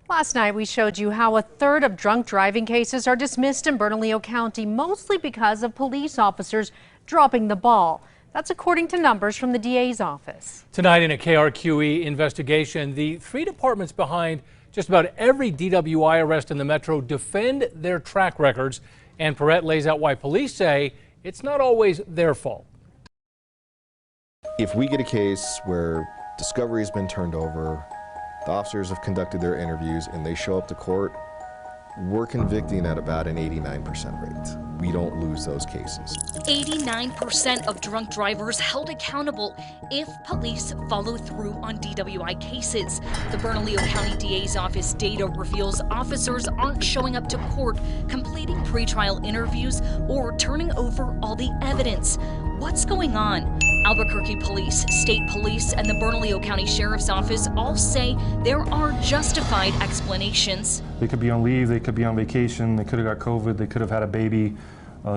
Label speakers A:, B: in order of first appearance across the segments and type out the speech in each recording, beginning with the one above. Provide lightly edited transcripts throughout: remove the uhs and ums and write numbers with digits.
A: Last night we showed you how a third of drunk driving cases are dismissed in Bernalillo County, mostly because of police officers dropping the ball. That's according to numbers from the DA's office.
B: Tonight in a KRQE investigation, the three departments behind just about every DWI arrest in the metro defend their track records, and Perrette lays out why police say it's not always their fault.
C: If we get a case where discovery has been turned over, the officers have conducted their interviews, and they show up to court, we're convicting at about an 89% rate. We don't lose those cases.
D: 89% of drunk drivers held accountable if police follow through on DWI cases. The Bernalillo County DA's office data reveals officers aren't showing up to court, completing pretrial interviews, or turning over all the evidence. What's going on? Albuquerque Police, State Police, and the Bernalillo County Sheriff's Office all say there are justified explanations.
E: They could be on leave, they could be on vacation, they could have got COVID, they could have had a baby,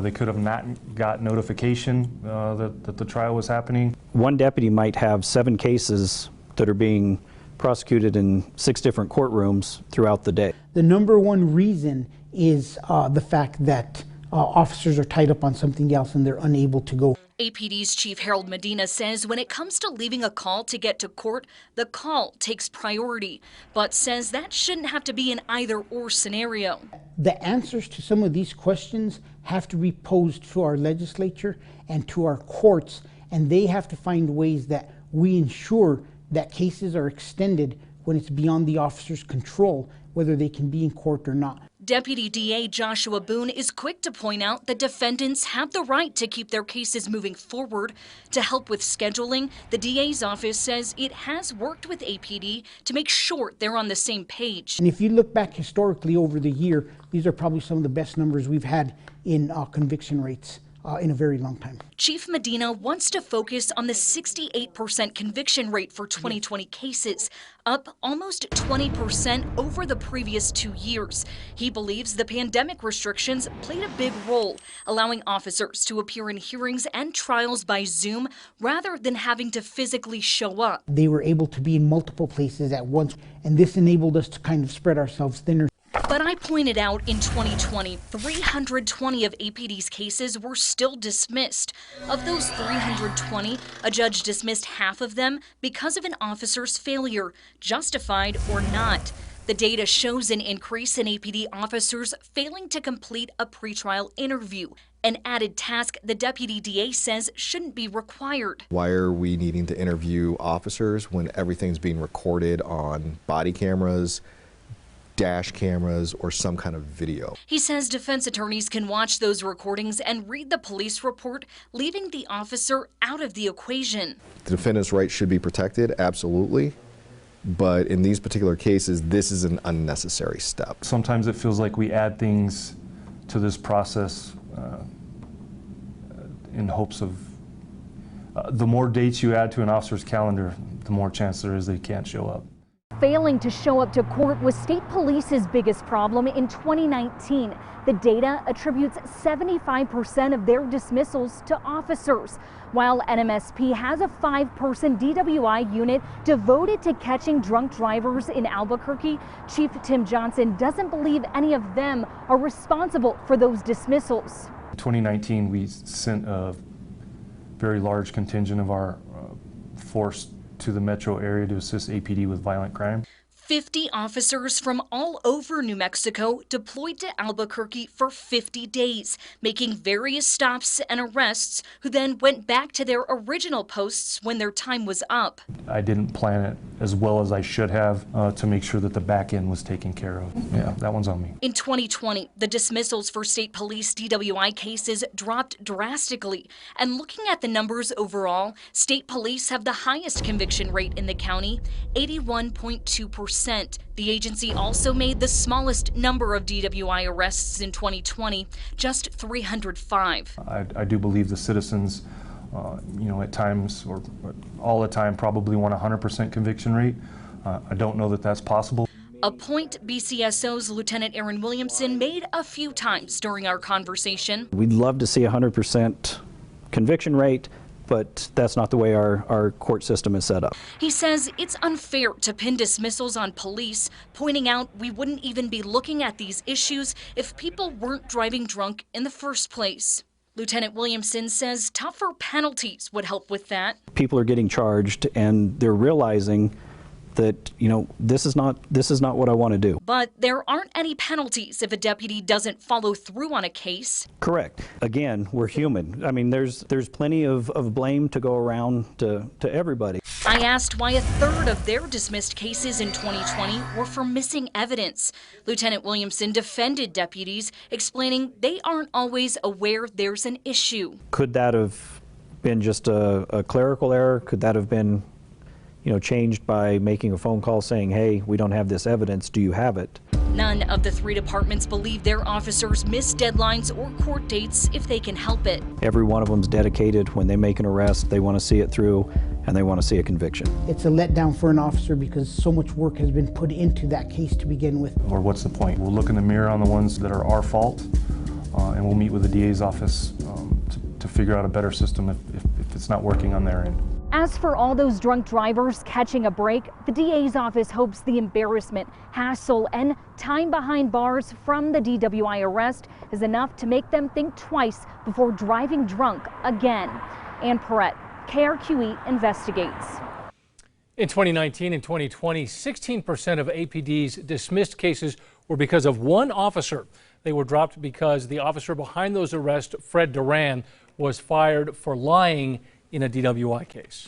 E: they could have not got notification that the trial was happening.
F: One deputy might have 7 cases that are being prosecuted in 6 different courtrooms throughout the day.
G: The number one reason is the fact that officers are tied up on something else and they're unable to go.
D: APD's Chief Harold Medina says when it comes to leaving a call to get to court, the call takes priority, but says that shouldn't have to be an either-or scenario.
G: The answers to some of these questions have to be posed to our legislature and to our courts, and they have to find ways that we ensure that cases are extended when it's beyond the officer's control, whether they can be in court or not.
D: Deputy DA Joshua Boone is quick to point out that defendants have the right to keep their cases moving forward. To help with scheduling, the DA's office says it has worked with APD to make sure they're on the same page.
G: And if you look back historically over the year, these are probably some of the best numbers we've had in conviction rates in a very long time.
D: Chief Medina wants to focus on the 68% conviction rate for 2020 cases, up almost 20% over the previous 2 years. He believes the pandemic restrictions played a big role, allowing officers to appear in hearings and trials by Zoom rather than having to physically show up.
G: They were able to be in multiple places at once, and this enabled us to kind of spread ourselves thinner.
D: But I pointed out in 2020, 320 of APD's cases were still dismissed. Of those 320, a judge dismissed half of them because of an officer's failure, justified or not. The data shows an increase in APD officers failing to complete a pretrial interview, an added task the deputy DA says shouldn't be required.
C: Why are we needing to interview officers when everything's being recorded on body cameras, dash cameras, or some kind of video?
D: He says defense attorneys can watch those recordings and read the police report, leaving the officer out of the equation.
C: The defendant's rights should be protected, absolutely, but in these particular cases, this is an unnecessary step.
E: Sometimes it feels like we add things to this process in hopes of the more dates you add to an officer's calendar, the more chance there is they can't show up.
H: Failing to show up to court was state police's biggest problem in 2019. The data attributes 75% of their dismissals to officers, while NMSP has a 5-person DWI unit devoted to catching drunk drivers in Albuquerque. Chief Tim Johnson doesn't believe any of them are responsible for those dismissals.
E: In 2019, we sent a very large contingent of our force to the metro area to assist APD with violent crime.
D: 50 officers from all over New Mexico deployed to Albuquerque for 50 days, making various stops and arrests, who then went back to their original posts when their time was up.
E: I didn't plan it as well as I should have to make sure that the back end was taken care of. Yeah, that one's on me.
D: In 2020, the dismissals for state police DWI cases dropped drastically. And looking at the numbers overall, state police have the highest conviction rate in the county, 81.2%. The agency also made the smallest number of DWI arrests in 2020, just 305.
E: I do believe the citizens, at times or all the time probably want a 100% conviction rate. I don't know that that's possible.
D: A point BCSO's Lieutenant Aaron Williamson made a few times during our conversation.
F: We'd love to see a 100% conviction rate. but that's not the way our court system is set up.
D: He says it's unfair to pin dismissals on police, pointing out we wouldn't even be looking at these issues if people weren't driving drunk in the first place. Lieutenant Williamson says tougher penalties would help with that.
F: People are getting charged and they're realizing that, you know, this is not what I want to do.
D: But there aren't any penalties if a deputy doesn't follow through on a case.
F: Correct. Again, we're human. I mean, there's plenty of blame to go around to everybody.
D: I asked why a third of their dismissed cases in 2020 were for missing evidence. Lieutenant Williamson defended deputies, explaining they aren't always aware there's an issue.
F: Could that have been just a clerical error? Could that have been, you know, changed by making a phone call saying, hey, we don't have this evidence, do you have it?
D: None of the three departments believe their officers miss deadlines or court dates if they can help it.
F: Every one of them's dedicated. When they make an arrest, they want to see it through and they want to see a conviction.
G: It's a letdown for an officer because so much work has been put into that case to begin with.
E: Or what's the point? We'll look in the mirror on the ones that are our fault, and we'll meet with the DA's office to figure out a better system if it's not working on their end.
H: As for all those drunk drivers catching a break, the DA's office hopes the embarrassment, hassle, and time behind bars from the DWI arrest is enough to make them think twice before driving drunk again. Ann Perrette, KRQE investigates.
B: In 2019 and 2020, 16% of APD's dismissed cases were because of one officer. They were dropped because the officer behind those arrests, Fred Duran, was fired for lying in a DWI case.